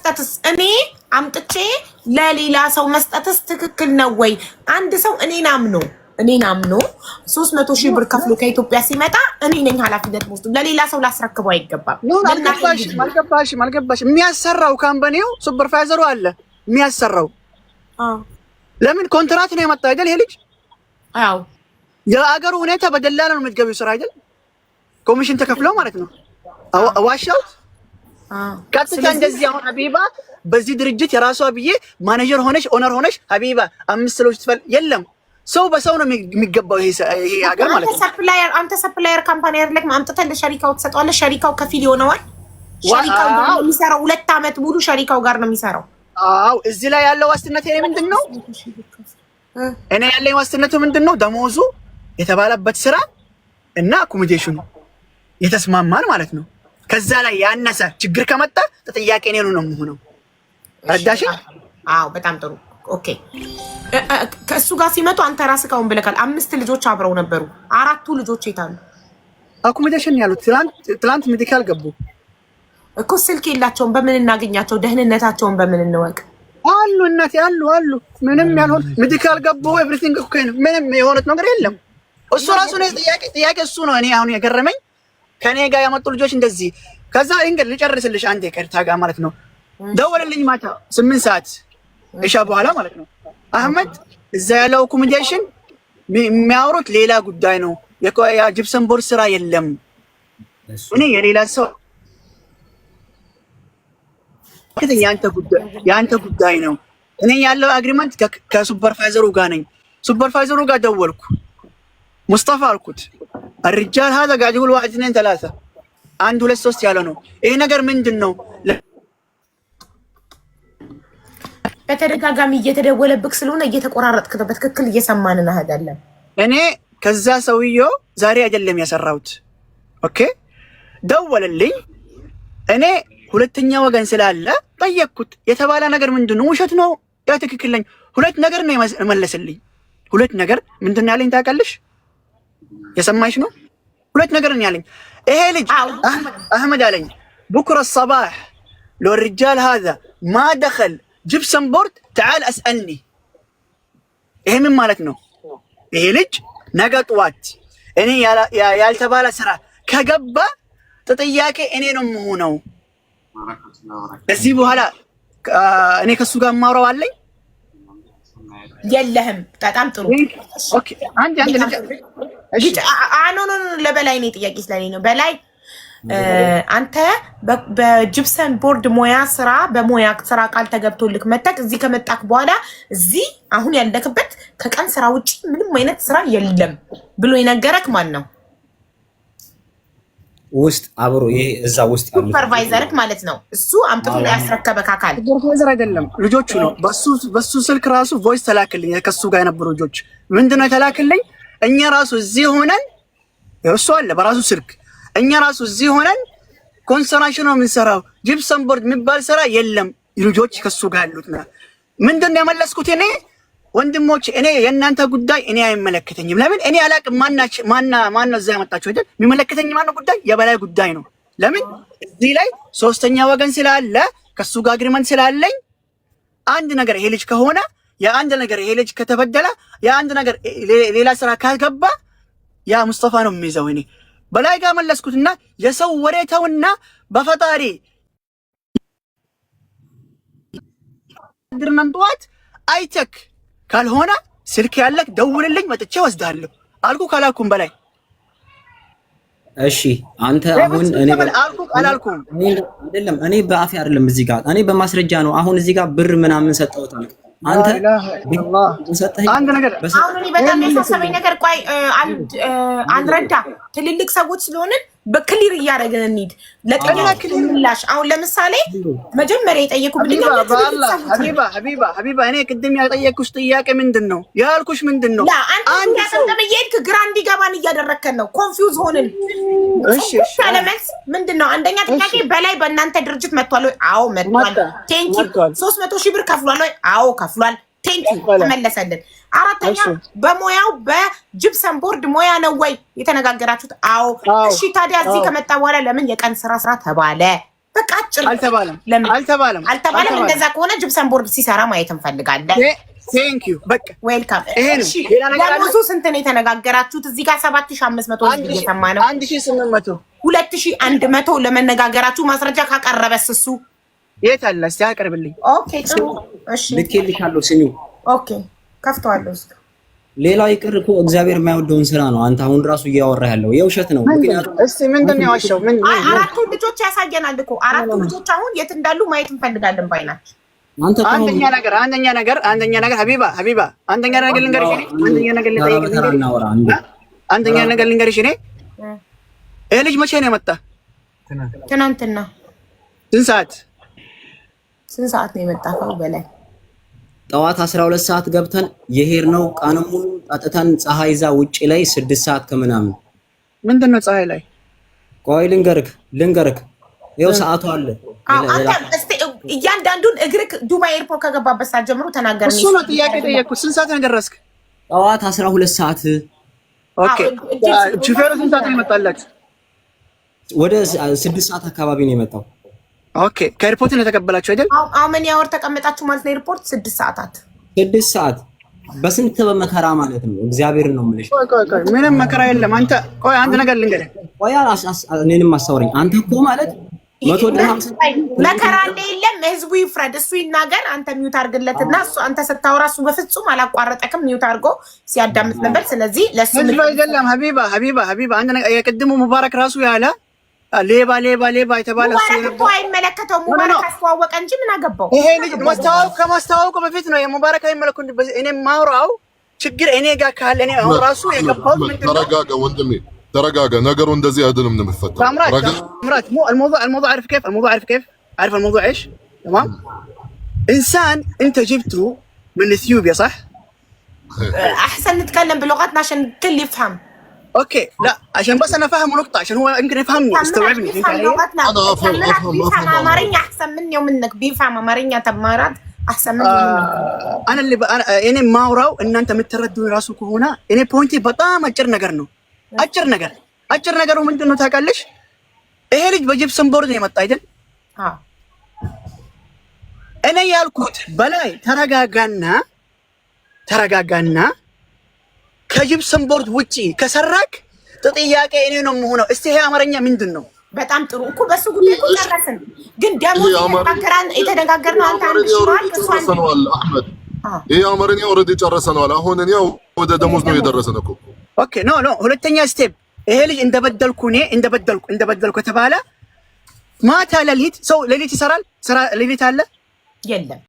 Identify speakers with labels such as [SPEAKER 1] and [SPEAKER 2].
[SPEAKER 1] መስጠትስ እኔ አምጥቼ ለሌላ ሰው መስጠትስ ትክክል ነው ወይ? አንድ ሰው እኔን አምኖ 300,000 ብር ከፍሎ ከኢትዮጵያ ሲመጣ እኔ ነኝ ኃላፊነት ወስዶ ለሌላ ሰው ላስረክበው አይገባም።
[SPEAKER 2] አልገባሽ የሚያሰራው ካምፓኒው ሱፐርቫይዘሩ አለ የሚያሰራው። ለምን ኮንትራት ነው የመጣው አይደል? ይሄ ልጅ
[SPEAKER 1] አዎ
[SPEAKER 2] የአገሩ ሁኔታ በደላላ ነው የምትገቢው ስራ አይደል? ኮሚሽን ተከፍለው ማለት ነው። ዋሻውት ቀጥታ እንደዚህ አሁን ሀቢባ በዚህ ድርጅት የራሷ ብዬ ማኔጀር ሆነሽ ኦነር ሆነሽ ሀቢባ 5 ሰዎች ትፈል የለም። ሰው በሰው ነው የሚገባው ይሄ ሀገር ማለት ነው።
[SPEAKER 1] አንተ ሰፕላየር ካምፓኒ አይደለም አምጥተህ ለሸሪካው ትሰጠዋለህ። ሸሪካው ከፊል ይሆነዋል። ሸሪካው ነው የሚሰራው 2 አመት ሙሉ ሸሪካው ጋር ነው የሚሰራው።
[SPEAKER 2] አዎ እዚህ ላይ ያለው ዋስትነት የኔ ምንድነው? እኔ ያለኝ ዋስትነቱ ምንድነው? ደሞዙ የተባለበት ስራ እና አኮሞዴሽኑ የተስማማን ማለት ነው። ከዛ ላይ ያነሰ ችግር ከመጣ ተጠያቂ እኔ ነው የምሆነው። ረዳሽ?
[SPEAKER 1] አዎ በጣም ጥሩ ኦኬ። ከእሱ ጋር ሲመጡ አንተ ራስህ ካሁን ብለካል 5 ልጆች አብረው ነበሩ። 4ቱ ልጆች የታሉ?
[SPEAKER 2] አኮሞዴሽን ያሉት ትላንት ሜዲካል ገቡ
[SPEAKER 1] እኮ። ስልክ የላቸውም። በምን እናገኛቸው? ደህንነታቸውን በምን እንወቅ?
[SPEAKER 2] አሉ እናቴ አሉ። ምንም ያልሆነ ሜዲካል ገቡ። ኤቭሪቲንግ ኦኬ ነው። ምንም የሆነት ነገር የለም። እሱ ራሱ ነው ጥያቄ እሱ ነው። እኔ አሁን የገረመኝ ከኔ ጋር ያመጡ ልጆች እንደዚህ። ከዛ እንግዲህ ልጨርስልሽ አንዴ ከርታ ጋር ማለት ነው። ደወለልኝ ማታ 8 ሰዓት እሻ በኋላ ማለት ነው። አህመድ እዛ ያለው አኮሞዴሽን የሚያወሩት ሌላ ጉዳይ ነው። የጂፕሰም ቦርድ ስራ የለም። እኔ የሌላ ሰው ያንተ ጉዳይ ነው። እኔ ያለው አግሪመንት ከሱፐርቫይዘሩ ጋር ነኝ። ሱፐርቫይዘሩ ጋር ደወልኩ። ሙስጠፋ አልኩት الرجال هذا قاعد يقول 1 2 3 1 2 3 ያለ ነው። ይሄ ነገር ምንድነው?
[SPEAKER 1] በተደጋጋሚ እየተደወለብክ ስለሆነ እየተቆራረጥክ ነው። በትክክል እየሰማን አይደለም።
[SPEAKER 2] እኔ ከዛ ሰውየው ዛሬ አይደለም ያሰራሁት። ኦኬ ደወለልኝ። እኔ ሁለተኛ ወገን ስላለ ጠየቅኩት። የተባለ ነገር ምንድነው? ውሸት ነው ያ ትክክል ነኝ። 2 ነገር ነው የመለሰልኝ። 2 ነገር ምንድነው ያለኝ ታውቃለሽ? የሰማሽ ነው። 2 ነገር ነው ያለኝ። ይሄ ልጅ አህመድ አለኝ بكره الصباح لو الرجال هذا ما دخل جبسن بورد تعال اسالني። ይሄ ምን ማለት ነው? ይሄ ልጅ ነገ ጠዋት እኔ ያልተባለ ስራ ከገባ ተጠያቂ እኔ ነው የምሆነው። ከዚህ በኋላ እኔ ከሱ ጋር ማውራው አለኝ
[SPEAKER 1] የለህም? በጣም ጥሩ
[SPEAKER 2] ኦኬ። አንድ እሺ
[SPEAKER 1] ኖ ለበላይ ነው ጥያቄ ስለኔ ነው። በላይ አንተ በጂፕሰን ቦርድ ሙያ ስራ በሙያ ስራ ቃል ተገብቶልክ መጣክ። እዚህ ከመጣክ በኋላ እዚህ አሁን ያለክበት ከቀን ስራ ውጪ ምንም አይነት ስራ የለም ብሎ የነገረክ ማን ነው?
[SPEAKER 3] ውስጥ አብሮ ይሄ እዛ ውስጥ ያሉት
[SPEAKER 1] ሱፐርቫይዘርክ ማለት ነው። እሱ አምጥቶ ያስረከበክ አካል
[SPEAKER 2] ሱፐርቫይዘር አይደለም፣ ልጆቹ ነው። በሱ ስልክ ራሱ ቮይስ ተላክልኝ። ከሱ ጋር የነበሩ ልጆች ምንድነው ተላክልኝ? እኛ ራሱ እዚህ ሆነን እሱ አለ በራሱ ስልክ እኛ ራሱ እዚህ ሆነን ኮንስትራክሽን ነው የምንሰራው። ጂፕሰም ቦርድ የሚባል ስራ የለም። ልጆች ከሱ ጋር ያሉት ምንድነው የመለስኩት? እኔ ወንድሞች እኔ የእናንተ ጉዳይ እኔ አይመለከተኝም። ለምን እኔ አላቅም። ማነው እዛ ያመጣችሁ አይደል? የሚመለከተኝ ማነው ጉዳይ የበላይ ጉዳይ ነው። ለምን እዚህ ላይ 3ኛ ወገን ስላለ ከሱ ጋር አግሪመንት ስላለኝ አንድ ነገር ይሄ ልጅ ከሆነ የአንድ ነገር ይሄ ልጅ ከተበደለ የአንድ ነገር ሌላ ስራ ካልገባ ያ ሙስጠፋ ነው የሚይዘው። እኔ በላይ ጋር መለስኩትና የሰው ወሬታውና በፈጣሪ ድርመንጧት አይተክ ካልሆነ ስልክ ያለክ ደውልልኝ መጥቼ ወስዳለሁ አልኩ። ካላልኩም በላይ
[SPEAKER 3] እሺ አንተ አሁን እኔ
[SPEAKER 2] አላልኩም
[SPEAKER 3] አይደለም እኔ በአፌ አይደለም እዚህ ጋር እኔ በማስረጃ ነው። አሁን እዚህ ጋር ብር ምናምን ሰጠሁት አልክ አንተ
[SPEAKER 2] አንድ ነገር
[SPEAKER 1] አሁን እኔ በጣም የሚያሳሰበኝ ነገር ቆይ አንረዳ ትልልቅ ሰዎች ስለሆነ በክሊር እያደረግን እንሂድ። ለጥያቄ ምላሽ አሁን ለምሳሌ መጀመሪያ የጠየቁ ብልኛ
[SPEAKER 2] ሀቢባ እኔ ቅድም ያጠየኩሽ ጥያቄ ምንድነው ያልኩሽ? ምንድነው
[SPEAKER 1] አንድ ሰው ተመየልክ ግራ እንዲገባን እያደረከን ነው። ኮንፊውዝ ሆነን እሺ ለመልስ ምንድነው? አንደኛ ጥያቄ በላይ በእናንተ ድርጅት መጥቷል ወይ? አዎ መጥቷል። ቴንክ ዩ 300,000 ብር ከፍሏል ወይ? አዎ ከፍሏል። ቴንክ ዩ ተመለሰልን። አራተኛ በሙያው በጂፕሰም ቦርድ ሙያ ነው ወይ የተነጋገራችሁት? አዎ። እሺ ታዲያ እዚህ ከመጣ በኋላ ለምን የቀን ስራ ተባለ? በቃ አጭር
[SPEAKER 2] አልተባለም።
[SPEAKER 1] እንደዛ ከሆነ ጅብሰን ቦርድ ሲሰራ ማየት እንፈልጋለን።
[SPEAKER 2] ቴንክ ዩ በቃ
[SPEAKER 1] ዌልካም። እሺ ለሞሱ ስንት ነው የተነጋገራችሁት? እዚህ ጋር 7500 እየሰማ ነው።
[SPEAKER 2] 1800
[SPEAKER 1] 2100 ለመነጋገራችሁ ማስረጃ ካቀረበስ እሱ
[SPEAKER 2] የት አለ? እስቲ አቀርብልኝ።
[SPEAKER 1] ኦኬ ጥሩ እሺ
[SPEAKER 3] ልኬልሻለሁ። ስሚው
[SPEAKER 1] ኦኬ ከፍተዋለሁ።
[SPEAKER 3] ሌላው ይቅር እኮ እግዚአብሔር የማይወደውን ስራ ነው አንተ አሁን ራሱ እያወራ ያለው የውሸት ነው። ምክንያቱም
[SPEAKER 2] እስቲ ምንድን ነው ያዋሻው?
[SPEAKER 1] አራቱ ልጆች ያሳየናል እኮ አራቱ ልጆች አሁን የት እንዳሉ ማየት እንፈልጋለን ባይናችሁ። አንደኛ ነገር ሀቢባ አንደኛ ነገር ልንገርሽ እኔ ይሄ ልጅ መቼ ነው የመጣ? ትናንትና። ስንት ሰዓት ነው የመጣው? በላይ
[SPEAKER 3] ጠዋት 12 ሰዓት ገብተን የሄድነው ቀኑን ሙሉ ጠጥተን ፀሐይ ይዛ ውጪ ላይ 6 ሰዓት ከምናምን።
[SPEAKER 2] ምንድን ነው ፀሐይ ላይ?
[SPEAKER 3] ቆይ ልንገርክ ይኸው ሰዓቱ አለ።
[SPEAKER 1] እያንዳንዱን እግርክ ዱባይ ኤርፖርት ከገባበት ሰዓት ጀምሮ ተናገርን።
[SPEAKER 2] እሱ ነው ጥያቄ ጠየቅኩት። ስንት ሰዓት ነው ደረስክ?
[SPEAKER 3] ጠዋት 12 ሰዓት።
[SPEAKER 2] ኦኬ ሹፌሩ ስንት ሰዓት ነው የመጣላችሁ?
[SPEAKER 3] ወደ 6 ሰዓት አካባቢ ነው የመጣው።
[SPEAKER 2] ኦኬ ከኤርፖርት ነው የተቀበላችሁ አይደል?
[SPEAKER 1] አሁን ምን ያወር ተቀመጣችሁ ማለት ነው? ኤርፖርት 6 ሰዓታት
[SPEAKER 3] 6 ሰዓት በስንት በመከራ ማለት ነው። እግዚአብሔርን ነው የምልሽ።
[SPEAKER 2] ቆይ ምንም መከራ የለም። አንተ ቆይ አንድ ነገር ልንገርህ።
[SPEAKER 3] ቆይ እኔንም አሳውረኝ። አንተ እኮ ማለት 100 ድርሃም
[SPEAKER 1] መከራ የለም። ህዝቡ ይፍረድ፣ እሱ ይናገር። አንተ ሚውት አድርግለትና እሱ አንተ ስታወራ እሱ በፍጹም አላቋረጠክም። ሚውት አድርጎ ሲያዳምጥ ነበር። ስለዚህ ለሱ
[SPEAKER 2] ህዝቡ አይደለም። ሀቢባ አንድ ነገር የቅድሙ ሙባረክ ራሱ ያለ ሌባ የተባለ
[SPEAKER 1] እሱ አይመለከተው። ሙባረክ አስተዋወቀ እንጂ ምን አገባው?
[SPEAKER 2] ይሄ ልጅ ከማስተዋወቁ በፊት ነው የሙባረክ አይመለከቱ። እኔ ማውራው ችግር እኔ ጋር ካለ እኔ አሁን ራሱ የገባው
[SPEAKER 4] ተረጋጋ ወንድሜ ተረጋጋ። ነገሩ እንደዚህ አይደለም ነው የሚፈታው።
[SPEAKER 2] امرات مو الموضوع عارف كيف عارف الموضوع ايش؟ تمام انسان انت جبته من اثيوبيا صح؟
[SPEAKER 1] احسن نتكلم بلغتنا عشان الكل يفهم.
[SPEAKER 2] اوكي لا عشان بس انا فاهم نقطه عشان هو يمكن يفهمني يستوعبني.
[SPEAKER 1] انا افهم امارينيا احسن مني ومنك. بيفهم امارينيا تمارات احسن مني ومنك.
[SPEAKER 2] انا اللي انا ማውራው እናንተ የምትረዱኝ ራሱ ከሆነ እኔ ፖይንቴ በጣም አጭር ነገር ነው። አጭር ነገሩ ምንድን ነው ታውቃለሽ? ይሄ ልጅ በጂፕሰም ቦርድ ነው የመጣ አይደል? እኔ ያልኩት በላይ ተረጋጋና ከጂፕሰም ቦርድ ውጪ ከሰራክ ጥያቄ እኔ ነው የምሆነው። እስቲ ይሄ አማርኛ ምንድን ነው?
[SPEAKER 1] በጣም ጥሩ እኮ በሱ ጉዳይ እኮ ጨረስን። ግን ደግሞ የተነጋገርነው አንተ አንድ ሽሯል
[SPEAKER 4] ተሰነዋል። አህመድ ይሄ አማርኛ ኦልሬዲ ጨረሰናል። አሁን እኔ ወደ ደሞዝ ነው የደረሰን እኮ።
[SPEAKER 2] ኦኬ ኖ ሁለተኛ ስቴፕ ይሄ ልጅ እንደበደልኩ የተባለ ማታ ሌሊት ሰው ሌሊት ይሰራል። ስራ ሌሊት አለ የለም